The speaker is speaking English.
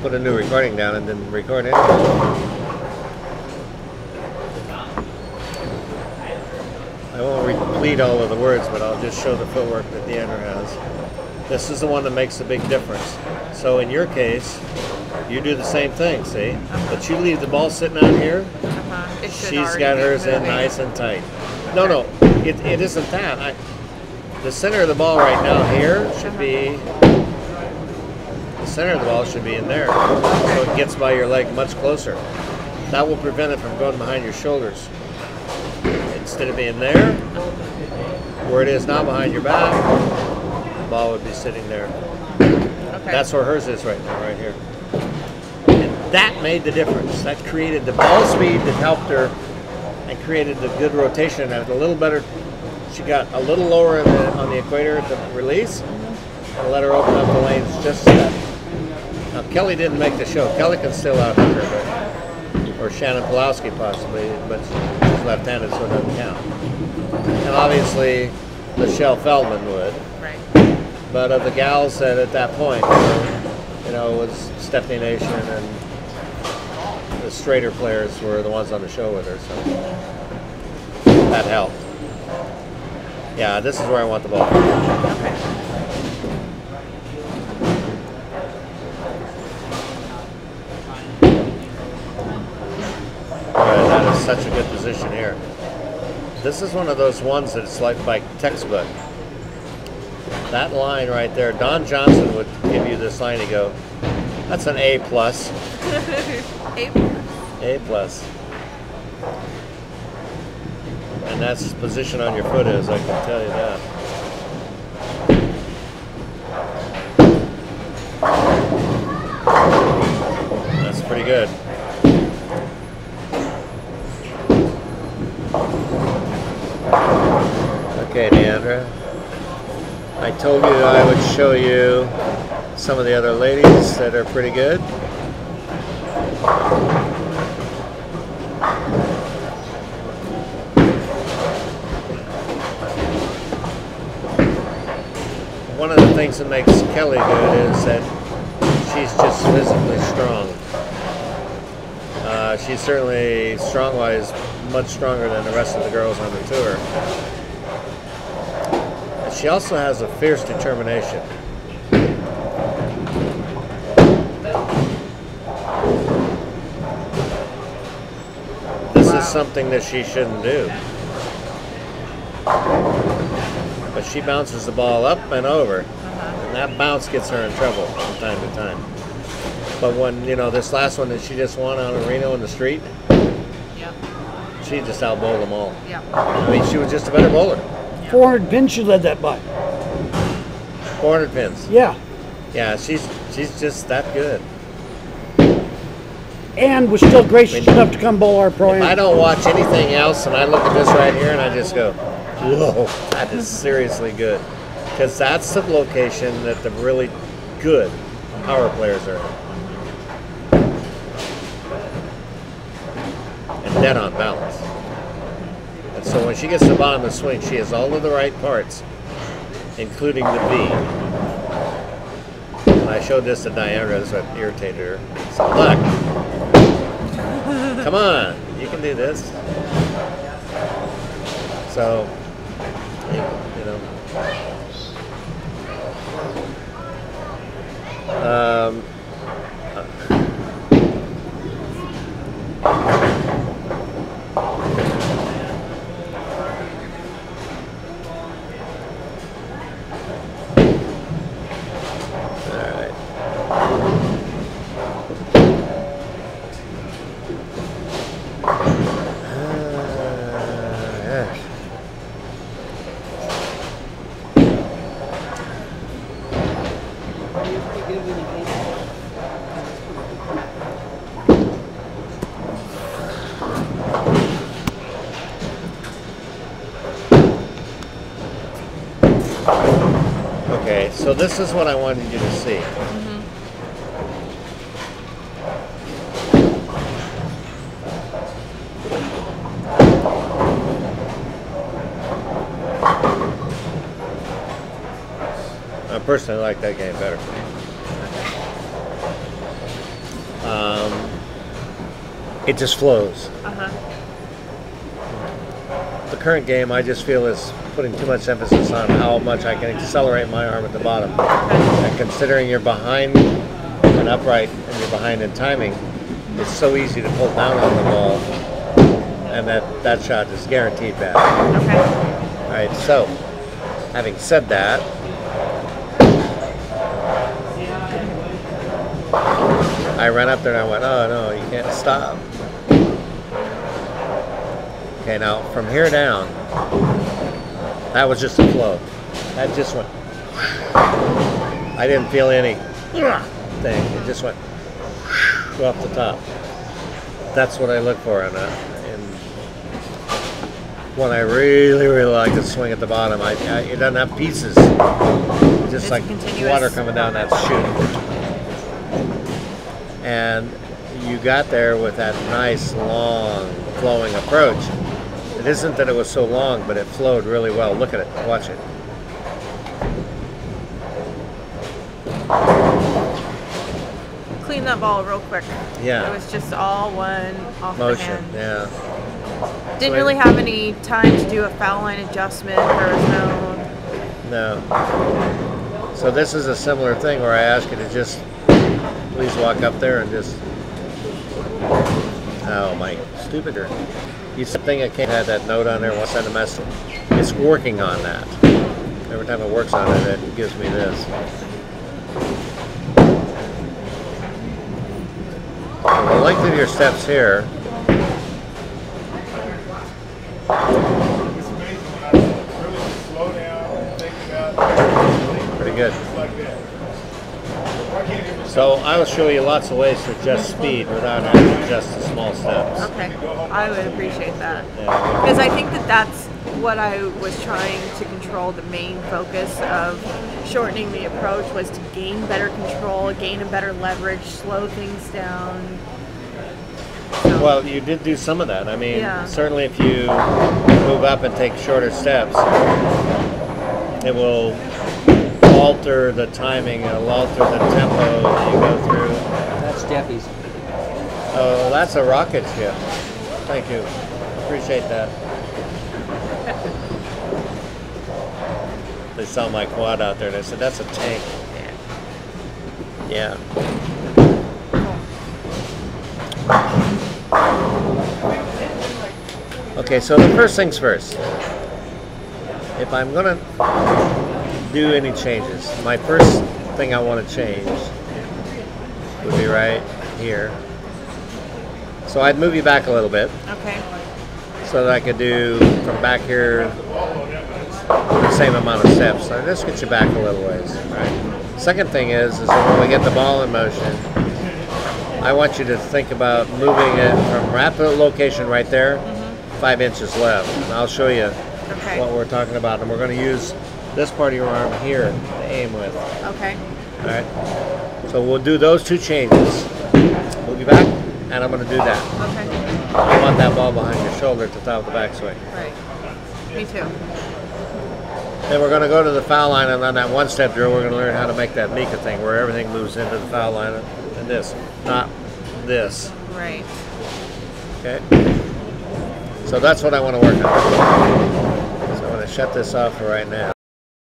put a new recording down and didn't record anything. I won't repeat all of the words, but I'll just show the footwork that Deandra has. This is the one that makes a big difference. So in your case, you do the same thing, see? But you leave the ball sitting out here. She's got hers in nice and tight. No, no, it isn't that. The center of the ball right now here should be, the center of the ball should be in there. So it gets by your leg much closer. That will prevent it from going behind your shoulders. Instead of being there, where it is now behind your back, the ball would be sitting there. Okay. That's where hers is right now, right here. And that made the difference. That created the ball speed that helped her and created the good rotation. And a little better, she got a little lower on the equator at the release and let her open up the lanes just a bit. Now, Kelly didn't make the show. Kelly can still out-hook her, or Shannon Pulowski possibly, but she's left-handed, so it doesn't count. And obviously, Michelle Feldman would. Right. But of the gals that at that point, you know, was Stephanie Nation and the straighter players were the ones on the show with her, so that helped. Yeah, this is where I want the ball. Okay. That is such a good position here. This is one of those ones that's like textbook. That line right there, Don Johnson would give you this line and go, that's an A+. A+. A+. And that's the position on your foot is, I can tell you that. That's pretty good. Okay, Deandra. I told you I would show you some of the other ladies that are pretty good. One of the things that makes Kelly good is that she's just physically strong. She's certainly, strong-wise, much stronger than the rest of the girls on the tour. And she also has a fierce determination. This is something that she shouldn't do. But she bounces the ball up and over, and that bounce gets her in trouble from time to time. But when, you know, this last one that she just won on Reno in the street, yep, she just outbowled them all. Yep. I mean, she was just a better bowler. Yep. 400 pins she led that by. 400 pins. Yeah. Yeah, she's just that good. And was still gracious enough to come bowl our pro-am. I don't watch anything else, and I look at this right here, and I just go, whoa, that is seriously good. Because that's the location that the really good power players are in. And dead on balance. And so when she gets to the bottom of the swing, she has all of the right parts, including the V. And I showed this to Diana, that's what irritated her. So look, come on, you can do this. So, you know. Okay, so this is what I wanted you to see. I personally like that game better. it just flows. Uh-huh. The current game, I just feel, is putting too much emphasis on how much I can accelerate my arm at the bottom. And considering you're behind and upright and you're behind in timing, it's so easy to pull down on the ball, and that shot is guaranteed bad. Okay. All right, so having said that, I ran up there and I went, oh no, you can't stop. Okay, now from here down, that was just a flow. That just went. I didn't feel any thing. It just went off the top. That's what I look for in when I really, really like to swing at the bottom. It doesn't have pieces. It's just like water coming down that chute. And you got there with that nice, long, flowing approach. It isn't that it was so long, but it flowed really well. Look at it. Watch it. Clean that ball real quick. Yeah. It was just all one off Motion, the hand. yeah. Didn't really have any time to do a foul line adjustment. There was No. So this is a similar thing where I ask you to just please walk up there and just. Oh my stupider. You think it can't have that note on there and want to send a message. It's working on that. Every time it works on it, it gives me this. The length of your steps here. Pretty good. So I will show you lots of ways to adjust speed without having to adjust the small steps. Okay, I would appreciate that. Yeah. Because I think that's what I was trying to control. The main focus of shortening the approach was to gain better control, gain a better leverage, slow things down. So, Well, you did do some of that. I mean, Yeah. certainly if you move up and take shorter steps, it will alter the timing, it'll alter the tempo that you go through. That's Jeffy's. Oh, that's a rocket ship. Thank you. Appreciate that. They saw my quad out there and they said, that's a tank. Yeah. Okay, so the first things first. If I'm gonna do any changes, my first thing I want to change would be right here. So I'd move you back a little bit okay. so that I could do from back here the same amount of steps. So just get you back a little ways. Right. Second thing is that when we get the ball in motion, I want you to think about moving it from right to the location right there, 5 inches left. And I'll show you Okay. what we're talking about. And we're going to use this part of your arm here to aim with. Okay. All right. So we'll do those two changes. Move you back, and I'm going to do that. Okay. I want that ball behind your shoulder at the top of the backswing. Right. Me too. Then we're going to go to the foul line, and on that one-step drill, we're going to learn how to make that Mika thing where everything moves into the foul line and this, not this. Right. Okay. So that's what I want to work on. So I'm going to shut this off for right now.